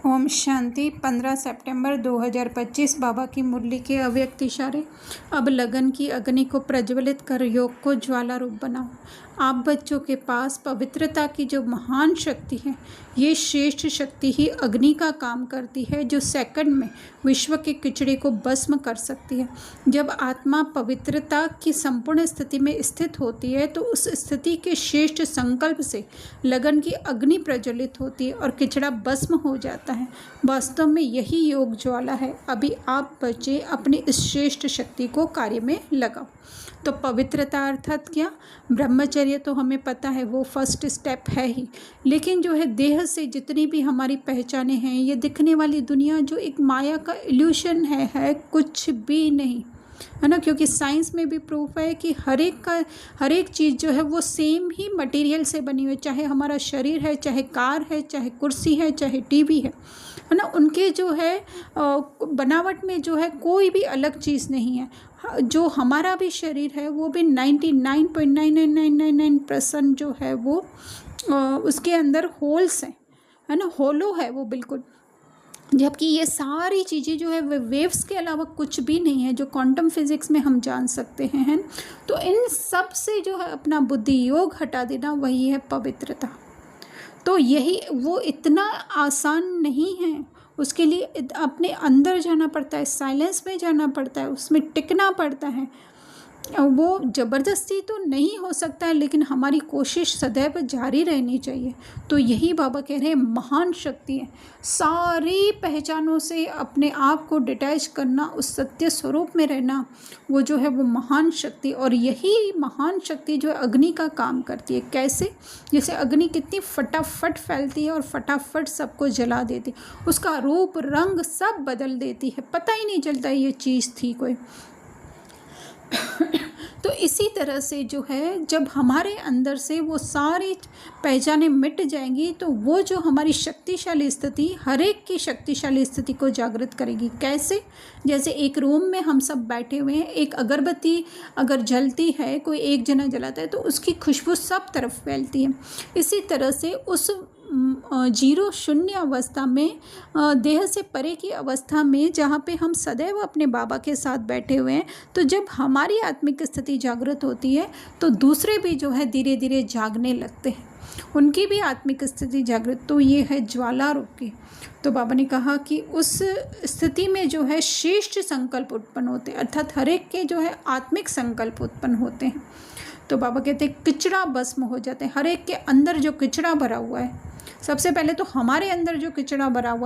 ओम शांति। 15 सितंबर 2025 बाबा की मुरली के अव्यक्त इशारे। अब लगन की अग्नि को प्रज्वलित कर योग को ज्वाला रूप बनाओ। आप बच्चों के पास पवित्रता की जो महान शक्ति है, ये श्रेष्ठ शक्ति ही अग्नि का काम करती है, जो सेकंड में विश्व के किचड़े को भस्म कर सकती है। जब आत्मा पवित्रता की संपूर्ण स्थिति में स्थित होती है तो उस स्थिति के श्रेष्ठ संकल्प से लगन की अग्नि प्रज्वलित होती है और किचड़ा भस्म हो जाता है। वास्तव में यही योग ज्वाला है। अभी आप बच्चे अपनी इस श्रेष्ठ शक्ति को कार्य में लगाओ। तो पवित्रता अर्थात क्या? ब्रह्मचर्य तो हमें पता है, वो फर्स्ट स्टेप है ही, लेकिन जो है देह से जितनी भी हमारी पहचाने हैं, ये दिखने वाली दुनिया जो एक माया का इल्यूशन है कुछ भी नहीं, है ना। क्योंकि साइंस में भी प्रूफ है कि हर एक चीज़ जो है वो सेम ही मटेरियल से बनी हुई है। चाहे हमारा शरीर है, चाहे कार है, चाहे कुर्सी है, चाहे टीवी है ना। उनके जो है बनावट में जो है कोई भी अलग चीज़ नहीं है। जो हमारा भी शरीर है वो भी 99.99999% जो है वो उसके अंदर होल्स हैं, है ना, होलो है वो बिल्कुल। जबकि ये सारी चीज़ें जो है वे वेव्स के अलावा कुछ भी नहीं है, जो क्वांटम फिजिक्स में हम जान सकते हैं। तो इन सब से जो है अपना बुद्धि योग हटा देना, वही है पवित्रता। तो यही वो इतना आसान नहीं है। उसके लिए अपने अंदर जाना पड़ता है, साइलेंस में जाना पड़ता है, उसमें टिकना पड़ता है। वो ज़बरदस्ती तो नहीं हो सकता है, लेकिन हमारी कोशिश सदैव जारी रहनी चाहिए। तो यही बाबा कह रहे हैं महान शक्ति है। सारी पहचानों से अपने आप को डिटैच करना, उस सत्य स्वरूप में रहना, वो जो है वो महान शक्ति। और यही महान शक्ति जो है अग्नि का काम करती है। कैसे? जैसे अग्नि कितनी फटाफट फैलती है और फटाफट सबको जला देती है, उसका रूप रंग सब बदल देती है, पता ही नहीं चलता ये चीज़ थी कोई। तो इसी तरह से जो है जब हमारे अंदर से वो सारी पहचानें मिट जाएंगी तो वो जो हमारी शक्तिशाली स्थिति, हर एक की शक्तिशाली स्थिति को जागृत करेगी। कैसे? जैसे एक रूम में हम सब बैठे हुए हैं, एक अगरबत्ती अगर जलती है, कोई एक जना जलाता है तो उसकी खुशबू सब तरफ फैलती है। इसी तरह से उस जीरो शून्य अवस्था में, देह से परे की अवस्था में, जहाँ पे हम सदैव अपने बाबा के साथ बैठे हुए हैं, तो जब हमारी आत्मिक स्थिति जागृत होती है तो दूसरे भी जो है धीरे धीरे जागने लगते हैं, उनकी भी आत्मिक स्थिति जागृत। तो ये है ज्वाला रूप की। तो बाबा ने कहा कि उस स्थिति में जो है श्रेष्ठ संकल्प उत्पन्न होते हैं, अर्थात हर एक के जो है आत्मिक संकल्प उत्पन्न होते हैं। तो बाबा कहते हैं किचड़ा भस्म हो जाते हैं। हर एक के अंदर जो किचड़ा भरा हुआ है, सबसे पहले तो हमारे अंदर जो किचड़ा भरा हुआ